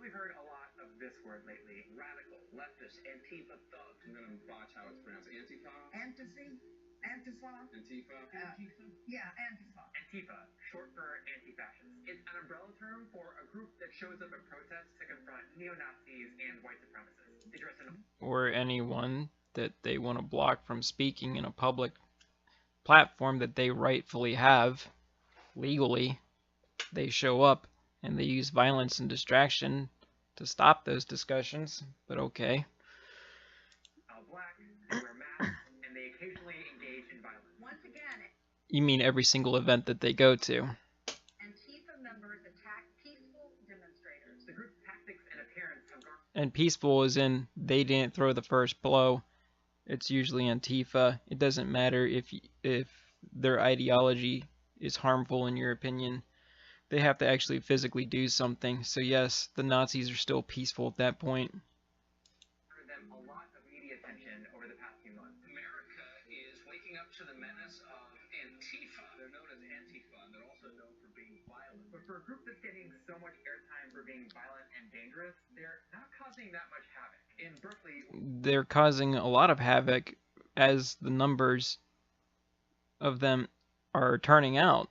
probably heard a lot of this word lately. Radical, leftist, Antifa thugs. I'm gonna botch how it's pronounced. Antifa? Antifa? Antifa? Antifa? Yeah, Antifa. Antifa, short for anti-fascist. It's an umbrella term for a group that shows up at protests to confront neo-Nazis and white supremacists. They dress in or anyone that they want to block from speaking in a public platform that they rightfully have legally. They show up and they use violence and distraction to stop those discussions, but okay. Black, they wear masks, and they occasionally engage in violence. Once again, You mean every single event that they go to. Antifa members attack peaceful demonstrators. The group's tactics and appearance have gone. And peaceful is in they didn't throw the first blow. It's usually Antifa. It doesn't matter if their ideology is harmful in your opinion. They have to actually physically do something. So yes, the Nazis are still peaceful at that point. Them a lot of media attention over the past few months. America is waking up to the menace of Antifa. They're known as Antifa, and they're also known for being violent. But for a group that's getting so much airtime for being violent and dangerous, they're not causing that much havoc. In Berkeley, they're causing a lot of havoc as the numbers of them are turning out.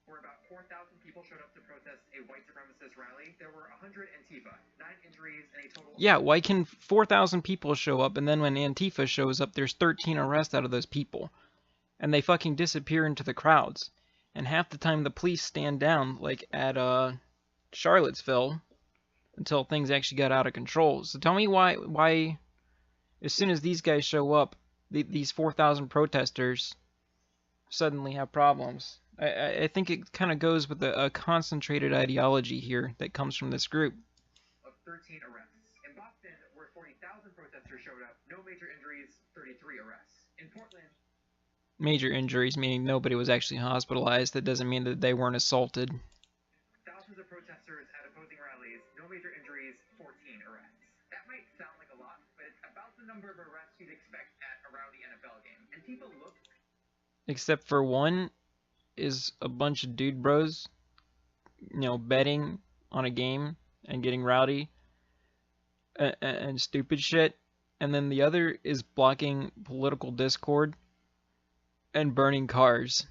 Where about 4,000 people showed up to protest a white supremacist rally, there were 100 Antifa, 9 injuries, and a total. Yeah, why can 4,000 people show up and then when Antifa shows up, there's 13 arrests out of those people? And they fucking disappear into the crowds. And half the time the police stand down, like at Charlottesville, until things actually got out of control. So tell me why as soon as these guys show up, these 4,000 protesters suddenly have problems. I think it kind of goes with a concentrated ideology here that comes from this group. Of 13 arrests. In Boston, where 40,000 protesters showed up, no major injuries, 33 arrests. In Portland, major injuries meaning nobody was actually hospitalized. That doesn't mean that they weren't assaulted. Thousands of protesters at opposing rallies, no major injuries, 14 arrests. That might sound like a lot, but it's about the number of arrests you'd expect at a rowdy NFL game. And people look. Except for one is a bunch of dude bros, betting on a game and getting rowdy and stupid shit. And then the other is blocking political discord and burning cars.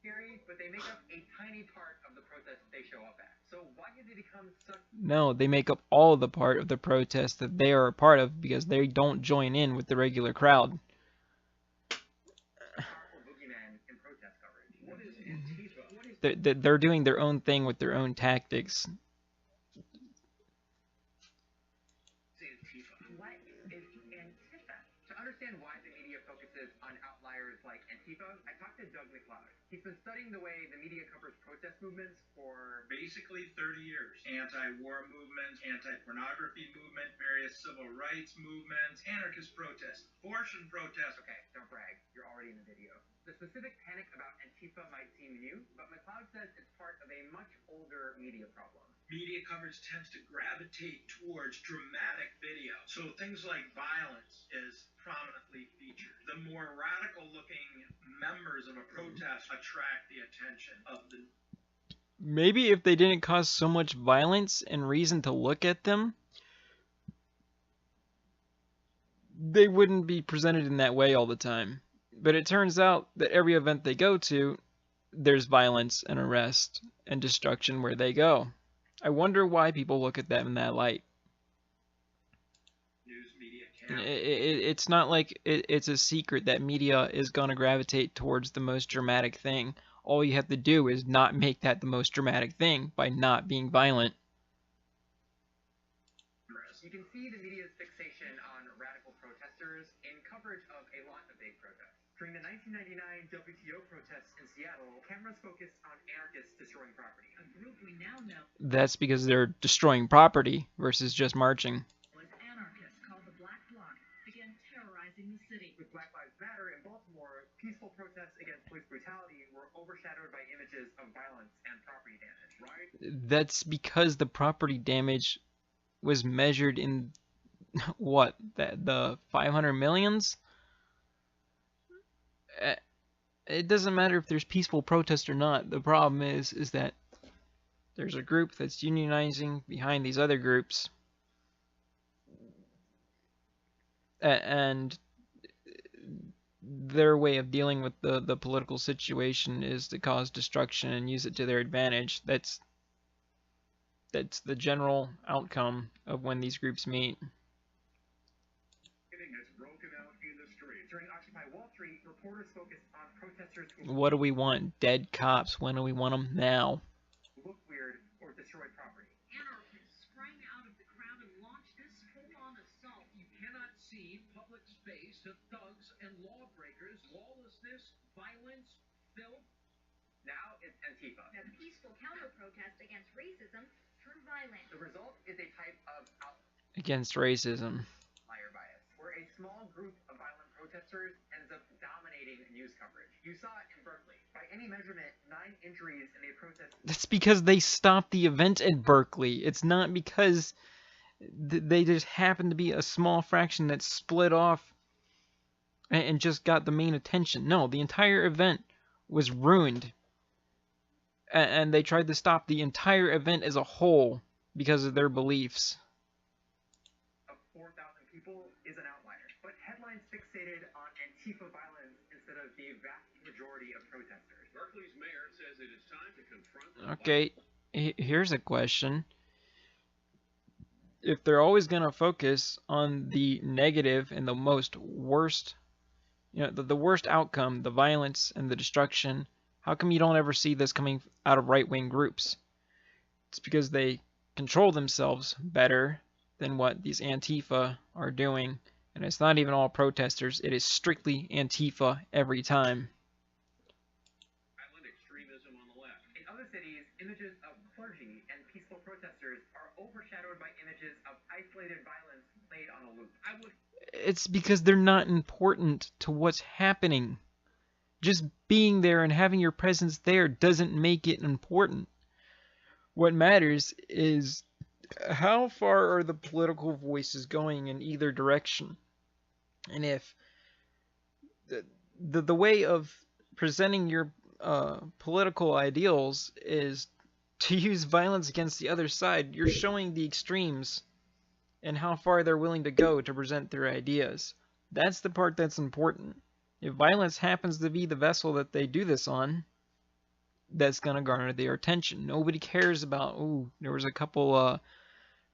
Scary, but they make up a tiny part of the protest they show up at. So why did they become such... No, they make up all of the part of the protest that they are a part of because they don't join in with the regular crowd. They're doing their own thing with their own tactics. What is Antifa? To understand why the media focuses on outliers like Antifa, I talked to Doug McLeod. He's been studying the way the media covers protest movements for basically 30 years. Anti-war movement, anti-pornography movement, various civil rights movements, anarchist protests, abortion protests. Okay, don't brag. You're already in the video. The specific panic about Antifa might seem new, but McLeod says it's part of a much older media problem. Media coverage tends to gravitate towards dramatic video. So things like violence is prominently featured. The more radical-looking members of a protest attract the attention of the... Maybe if they didn't cause so much violence and reason to look at them, they wouldn't be presented in that way all the time. But it turns out that every event they go to, there's violence and arrest and destruction where they go. I wonder why people look at them in that light. News media can. It's not like it's a secret that media is going to gravitate towards the most dramatic thing. All you have to do is not make that the most dramatic thing by not being violent. You can see the media's fixation on radical protesters in coverage of a lot of big protests. During the 1999 WTO protests in Seattle, cameras focused on anarchists destroying property. A group we now know. That's because they're destroying property versus just marching. Was anarchists called the Black Bloc began terrorizing the city. With Black Lives Matter in Baltimore, peaceful protests against police brutality were overshadowed by images of violence and property damage, right? That's because the property damage was measured in what, the 500 millions? It doesn't matter if there's peaceful protest or not. The problem is that There's a group that's unionizing behind these other groups. And their way of dealing with the political situation is to cause destruction and use it to their advantage. That's the general outcome of when these groups meet. What do we want? Dead cops. When do we want them? Now. Look weird or destroy property. Anarchists sprang out of the crowd and launched this full-on assault. You cannot see public space to thugs and lawbreakers, lawlessness, violence, filth. Now it's Antifa. A peaceful counter-protest against racism turned violent. The result is a type of Against racism. Outlier bias, where a small group of violent protesters ends up dominating news coverage. You saw it in Berkeley. By any measurement, 9 injuries in a protest. That's because they stopped the event in Berkeley. It's not because they just happened to be a small fraction that split off and just got the main attention. No, the entire event was ruined. And they tried to stop the entire event as a whole because of their beliefs. Of 4,000 people is an outlier. But headlines fixated on Antifa violence instead of the vast majority of protesters. Berkeley's mayor says it is time to confront. Okay, here's a question. If they're always going to focus on the negative and the most worst, the worst outcome, the violence and the destruction, how come you don't ever see this coming out of right-wing groups? It's because they control themselves better than what these Antifa are doing. And it's not even all protesters. It is strictly Antifa every time. Violent extremism on the left. In other cities, images of clergy and peaceful protesters are overshadowed by images of isolated violence played on a loop. It's because they're not important to what's happening. Just being there and having your presence there doesn't make it important. What matters is how far are the political voices going in either direction. And if the way of presenting your political ideals is to use violence against the other side, you're showing the extremes and how far they're willing to go to present their ideas. That's the part that's important. If violence happens to be the vessel that they do this on, that's going to garner their attention. Nobody cares about, ooh, there was a couple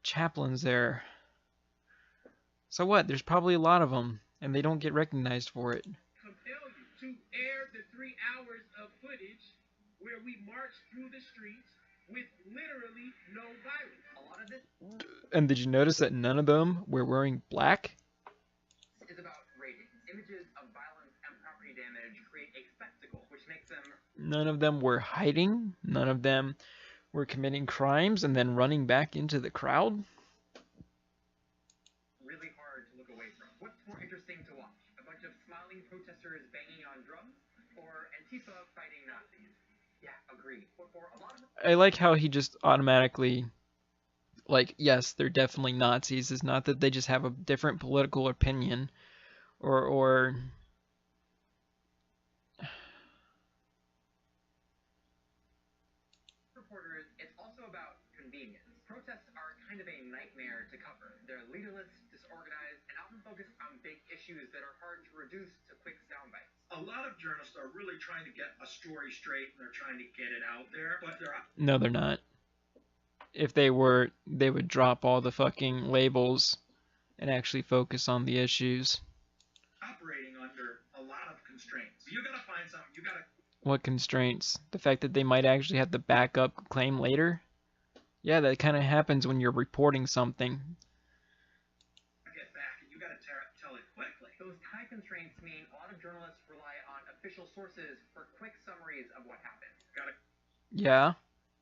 chaplains there. So what? There's probably a lot of them, and they don't get recognized for it. Compel you to air the 3 hours of footage where we marched through the streets with literally no violence. A lot of this And did you notice that none of them were wearing black? is about ratings. Images of violence and property damage create a spectacle, which makes them None of them were hiding. None of them were committing crimes and then running back into the crowd. really hard to look away from. What's more interesting to watch? A bunch of smiling protesters banging on drums, or Antifa fighting Nazis? Yeah, agreed. But for a lot of I like how he just automatically, like, yes, they're definitely Nazis. It's not that they just have a different political opinion or reporters, it's also about convenience. Protests are kind of a nightmare to cover. They're leaderless, disorganized, and often focus on big issues that are hard to reduce to quick sound bites. A lot of journalists are really trying to get a story straight and they're trying to get it out there, but they're no, they're not. If they were, they would drop all the fucking labels and actually focus on the issues. operating under a lot of constraints. You gotta find something. You gotta What constraints? The fact that they might actually have the backup claim later? Yeah, that kind of happens when you're reporting something. get back and you gotta tell it quickly. Those time constraints mean a lot of journalists rely on official sources for quick summaries of what happened. Gotta Yeah,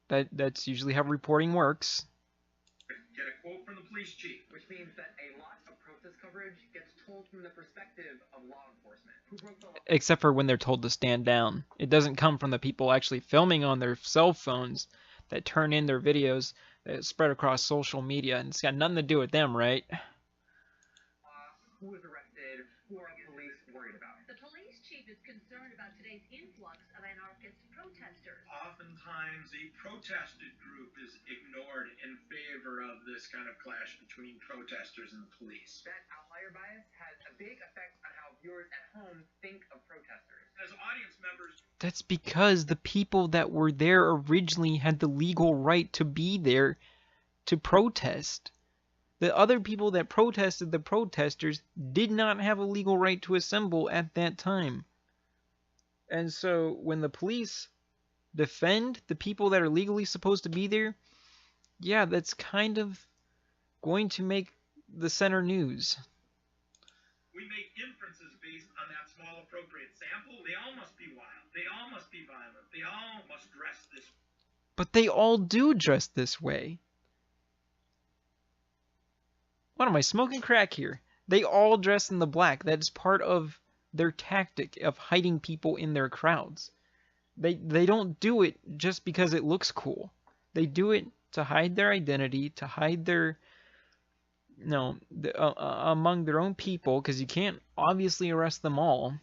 that's usually how reporting works. get a quote from the police chief. Which means that a lot of protest coverage gets told from the perspective of law enforcement. Who broke the law? Except for when they're told to stand down. It doesn't come from the people actually filming on their cell phones that turn in their videos that spread across social media. And it's got nothing to do with them, right? Who was arrested? Who are police worried about? The police chief is concerned about today's influx of anarchist protesters. protesters. Oftentimes, the protested group is ignored in favor of this kind of clash between protesters and the police. That outlier bias has a big effect on how viewers at home think of protesters. As audience members, That's because the people that were there originally had the legal right to be there to protest. The other people that protested, the protesters, did not have a legal right to assemble at that time. And so when the police defend the people that are legally supposed to be there, yeah, that's kind of going to make the center news. we make inferences based on that small appropriate sample. They all must be wild. They all must be violent. They all must dress this way. But they all do dress this way. What am I smoking crack here? They all dress in the black. That is part of their tactic of hiding people in their crowds. They don't do it just because it looks cool. They do it to hide their identity, to hide their among their own people, because you can't obviously arrest them all.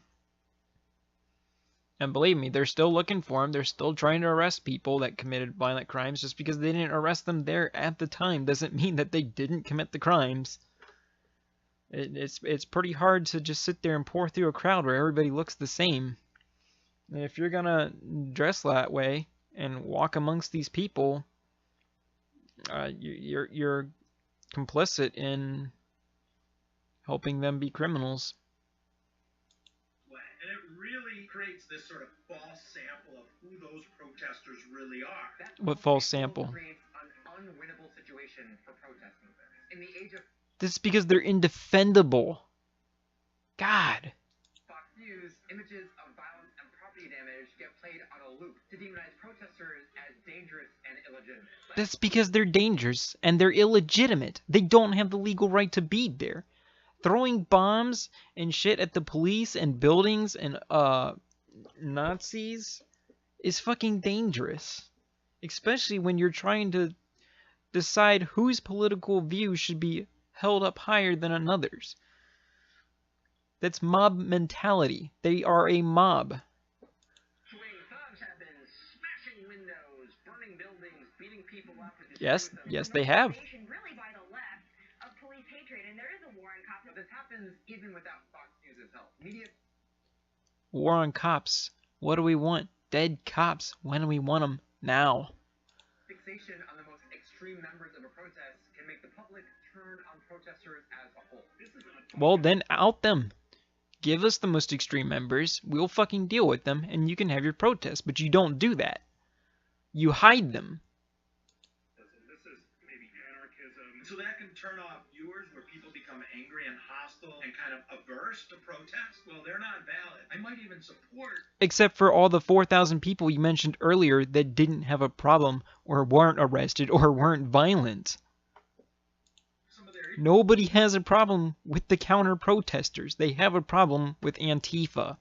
And believe me, they're still looking for them. They're still trying to arrest people that committed violent crimes. Just because they didn't arrest them there at the time doesn't mean that they didn't commit the crimes. It's pretty hard to just sit there and pour through a crowd where everybody looks the same. And if you're gonna dress that way and walk amongst these people, you're complicit in helping them be criminals. And it really creates this sort of false sample of who those protesters really are. What false sample? Creates an unwinnable situation for protest movements. In the age of This is because they're indefendable. God. Fox News, images of violence and property damage get played on a loop to demonize protesters as dangerous and illegitimate. That's because they're dangerous and they're illegitimate. They don't have the legal right to be there. Throwing bombs and shit at the police and buildings and Nazis is fucking dangerous. Especially when you're trying to decide whose political view should be held up higher than another's. That's mob mentality. They are a mob. Swing thugs have been smashing windows, burning buildings, beating people up. Yes, they have. Really by the left of police hatred, and there is a war on cops. But this happens even without Fox News' help. Media War on cops. What do we want? Dead cops. When do we want them? Now. fixation on the most extreme members of a protest can make the public turn on protesters as a whole. Well, then out them. Give us the most extreme members. We'll fucking deal with them, and you can have your protest. But you don't do that. You hide them. This is maybe anarchism. So that can turn off viewers where people become angry and hostile and kind of averse to protest. Well, they're not valid. I might even support. Except for all the 4,000 people you mentioned earlier that didn't have a problem or weren't arrested or weren't violent. Nobody has a problem with the counter-protesters. They have a problem with Antifa.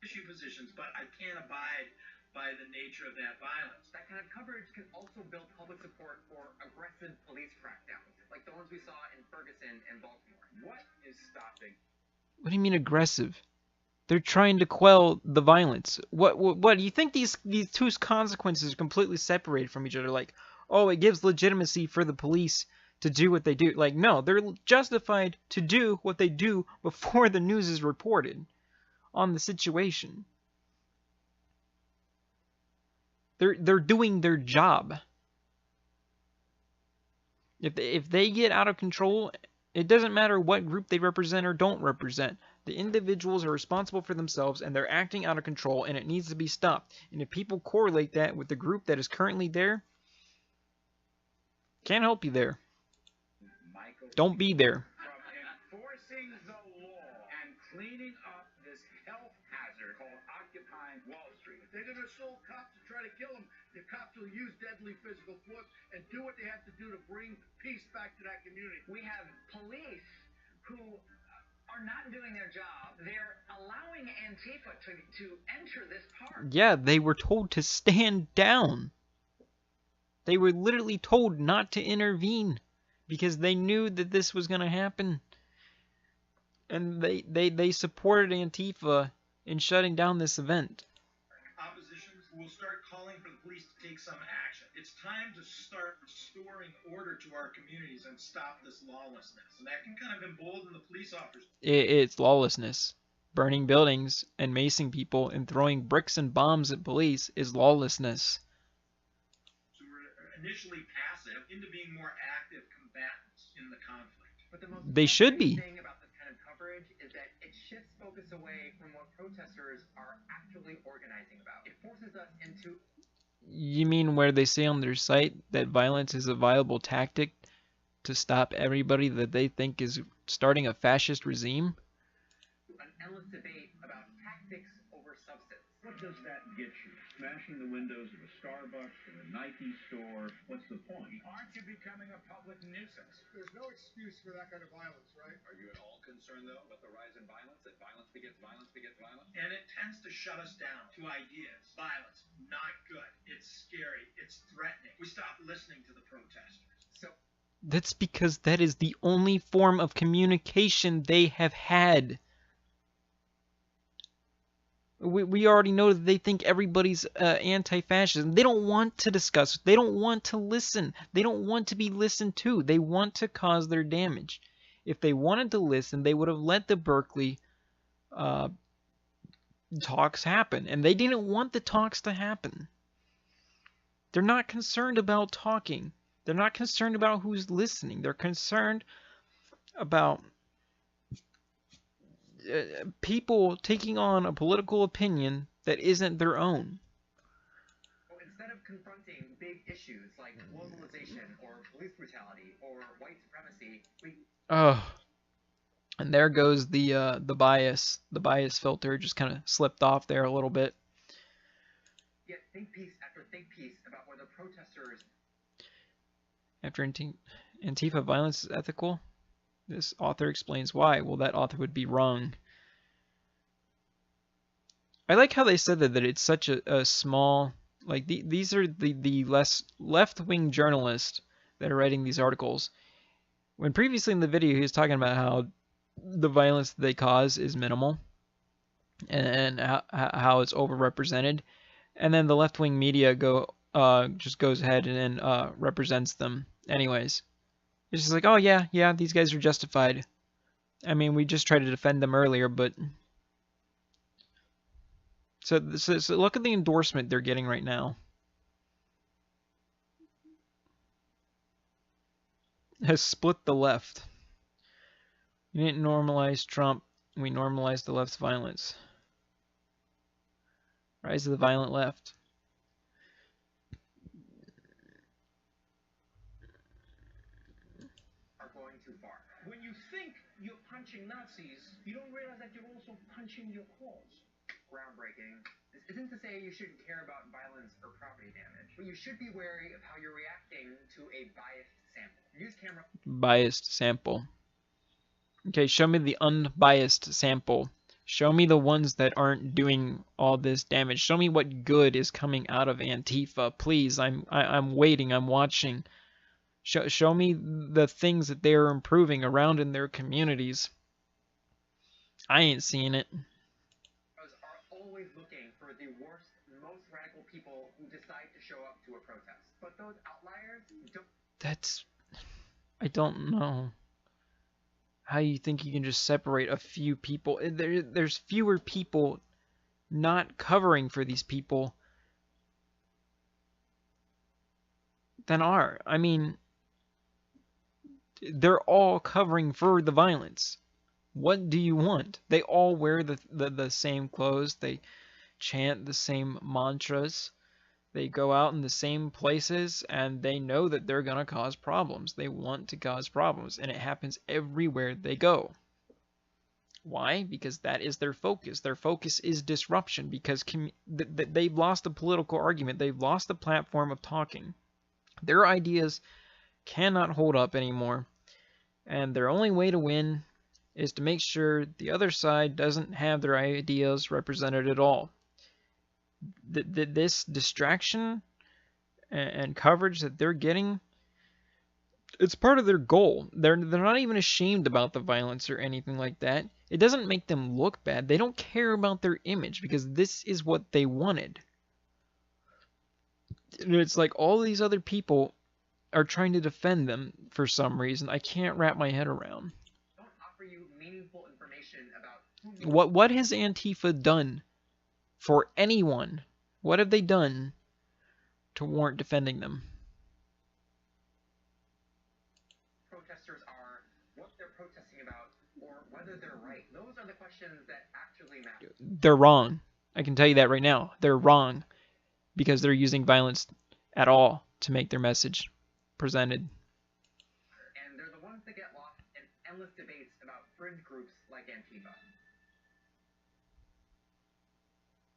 Issue positions, but I can't abide by the nature of that violence. That kind of coverage can also build public support for aggressive police crackdowns, like the ones we saw in Ferguson and Baltimore. What is stopping? What do you mean aggressive? They're trying to quell the violence. What do you think these two consequences are completely separated from each other? Like, oh, it gives legitimacy for the police to do what they do. Like, no, they're justified to do what they do before the news is reported on the situation. They're doing their job. If they get out of control, it doesn't matter what group they represent or don't represent. The individuals are responsible for themselves and they're acting out of control, and it needs to be stopped. And if people correlate that with the group that is currently there, can't help you there. Don't be there. From enforcing the law and cleaning up this health hazard called occupying Wall Street. If they're going to assault cops and try to kill them, the cops will use deadly physical force and do what they have to do to bring peace back to that community. We have police who are not doing their job. They're allowing Antifa to enter this park. Yeah, they were told to stand down. They were literally told not to intervene because they knew that this was going to happen. And they supported Antifa in shutting down this event. Opposition who will start calling for the police to take some action. It's time to start restoring order to our communities and stop this lawlessness. And that can kind of embolden the police officers. It's lawlessness. Burning buildings and macing people and throwing bricks and bombs at police is lawlessness. So we're initially passive into being more active combatants in the conflict. But the most They should be. thing about this kind of coverage is that it shifts focus away from what protesters are actually organizing about. It forces us into... You mean where they say on their site that violence is a viable tactic to stop everybody that they think is starting a fascist regime? an endless debate about tactics over substance. What does that get you? Smashing the windows of a Starbucks and a Nike store? What's the point? Aren't you becoming a public nuisance? There's no excuse for that kind of violence, right? Are you at all concerned, though, with the rise in violence? That violence begets violence begets violence? And it tends to shut us down to ideas. Violence, not good. It's scary. It's threatening. We stop listening to the protesters. So That's because that is the only form of communication they have had. We already know that they think everybody's anti-fascist. They don't want to discuss. They don't want to listen. They don't want to be listened to. They want to cause their damage. If they wanted to listen, they would have let the Berkeley talks happen. And they didn't want the talks to happen. They're not concerned about talking. They're not concerned about who's listening. They're concerned about people taking on a political opinion that isn't their own. instead of confronting big issues like globalization or police brutality or white supremacy, we... And there goes the bias. The bias filter just kind of slipped off there a little bit. Yet think piece after think piece about whether protesters... After Antifa violence is ethical, this author explains why. Well, that author would be wrong. I like how they said that it's such a small... Like, these are the less left-wing journalists that are writing these articles. When previously in the video he was talking about how the violence that they cause is minimal. And how it's overrepresented. And then the left-wing media just goes ahead and represents them anyways. It's just like, oh yeah, these guys are justified. I mean, we just tried to defend them earlier, but... So look at the endorsement they're getting right now. Has split the left. We didn't normalize Trump. We normalized the left's violence. Rise of the violent left. are going too far. When you think you're punching Nazis, you don't realize that you're also punching your cause. Groundbreaking. This isn't to say you shouldn't care about violence or property damage, but you should be wary of how you're reacting to a biased sample. Use camera... Biased sample. Okay, show me the unbiased sample. Show me the ones that aren't doing all this damage. Show me what good is coming out of Antifa. Please, I'm waiting, I'm watching. Show me the things that they're improving around in their communities. I ain't seeing it. Are always looking for the worst, most radical people who decide to show up to a protest. But those outliers don't... I don't know how you think you can just separate a few people. There's fewer people not covering for these people than are. I mean, they're all covering for the violence. What do you want? They all wear the same clothes. They chant the same mantras. They go out in the same places, and they know that they're going to cause problems. They want to cause problems, and it happens everywhere they go. Why? Because that is their focus. Their focus is disruption, because they've lost the political argument. They've lost the platform of talking. Their ideas cannot hold up anymore, and their only way to win is to make sure the other side doesn't have their ideas represented at all. This distraction and coverage that they're getting, it's part of their goal. They're not even ashamed about the violence or anything like that. It doesn't make them look bad. They don't care about their image because this is what they wanted. It's like all these other people are trying to defend them for some reason. I can't wrap my head around. Don't offer you meaningful information about what has Antifa done for anyone? What have they done to warrant defending them? Protesters are, what they're protesting about, or whether they're right. Those are the questions that actually matter. They're wrong. I can tell you that right now. They're wrong because they're using violence at all to make their message presented. And they're the ones that get lost in endless debates about fringe groups like Antifa.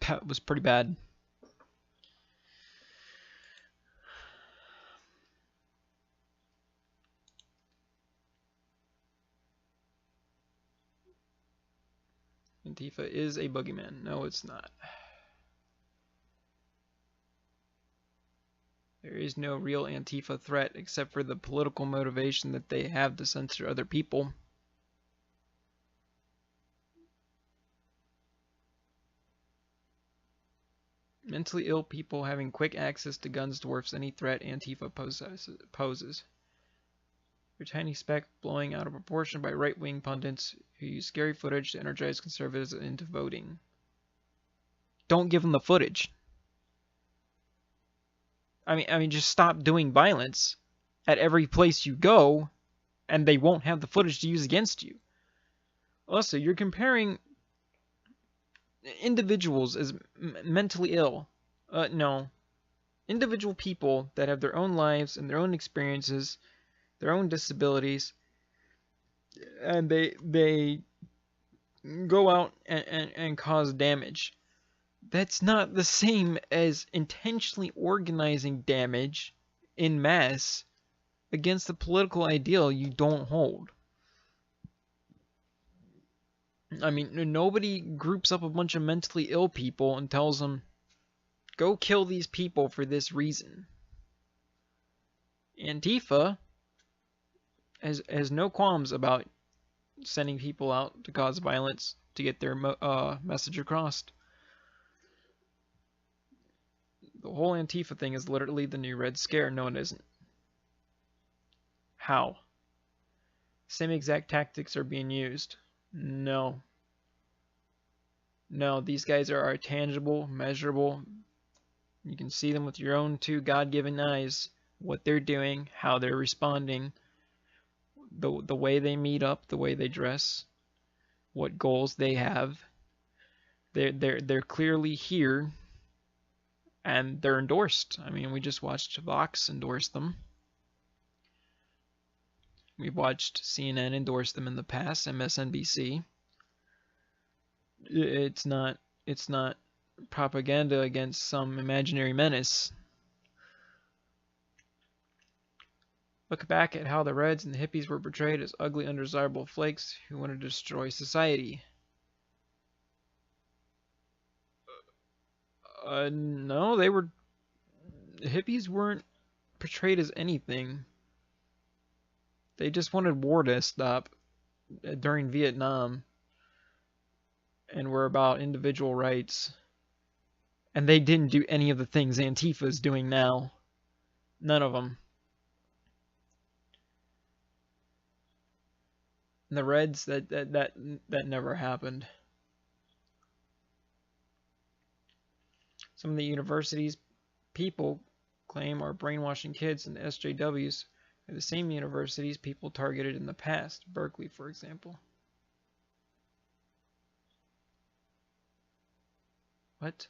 That was pretty bad. Antifa is a boogeyman. No, it's not. There is no real Antifa threat except for the political motivation that they have to censor other people. Mentally ill people having quick access to guns dwarfs any threat Antifa poses. Their tiny speck blowing out of proportion by right-wing pundits who use scary footage to energize conservatives into voting. Don't give them the footage. I mean, just stop doing violence at every place you go, and they won't have the footage to use against you. Also, you're comparing individuals as mentally ill. No. Individual people that have their own lives and their own experiences, their own disabilities, and they go out and cause damage. That's not the same as intentionally organizing damage in mass against the political ideal you don't hold. I mean, nobody groups up a bunch of mentally ill people and tells them, go kill these people for this reason. Antifa has no qualms about sending people out to cause violence to get their message across. The whole Antifa thing is literally the new Red Scare. No, it isn't. How? Same exact tactics are being used. No. No, these guys are tangible, measurable. You can see them with your own two God-given eyes. What they're doing, how they're responding, the way they meet up, the way they dress, what goals they have. They're clearly here. And they're endorsed. I mean, we just watched Vox endorse them. We've watched CNN endorse them in the past, MSNBC. It's not propaganda against some imaginary menace. Look back at how the Reds and the hippies were portrayed as ugly, undesirable flakes who wanted to destroy society. No, hippies weren't portrayed as anything. They just wanted war to stop during Vietnam and were about individual rights. And they didn't do any of the things Antifa is doing now. None of them. And the Reds, that never happened. Some of the universities people claim are brainwashing kids, and the SJWs are the same universities people targeted in the past, Berkeley, for example. What?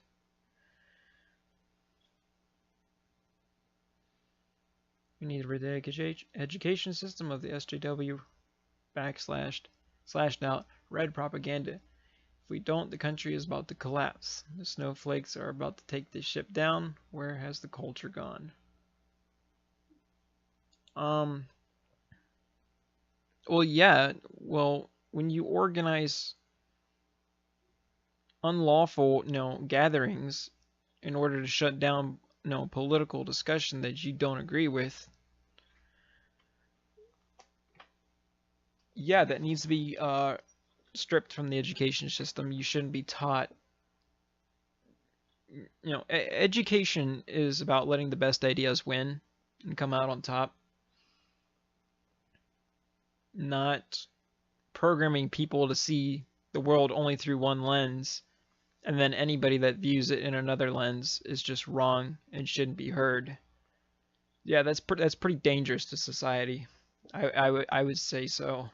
We need to rid the education system of the SJW slashed out red propaganda. If we don't, the country is about to collapse. The snowflakes are about to take this ship down. Where has the culture gone? Well, yeah. Well, when you organize unlawful, gatherings in order to shut down, political discussion that you don't agree with, yeah, that needs to be stripped from the education system. You shouldn't be taught, you know, education is about letting the best ideas win and come out on top, not programming people to see the world only through one lens, and then anybody that views it in another lens is just wrong and shouldn't be heard. Yeah, that's pretty dangerous to society. I would say so.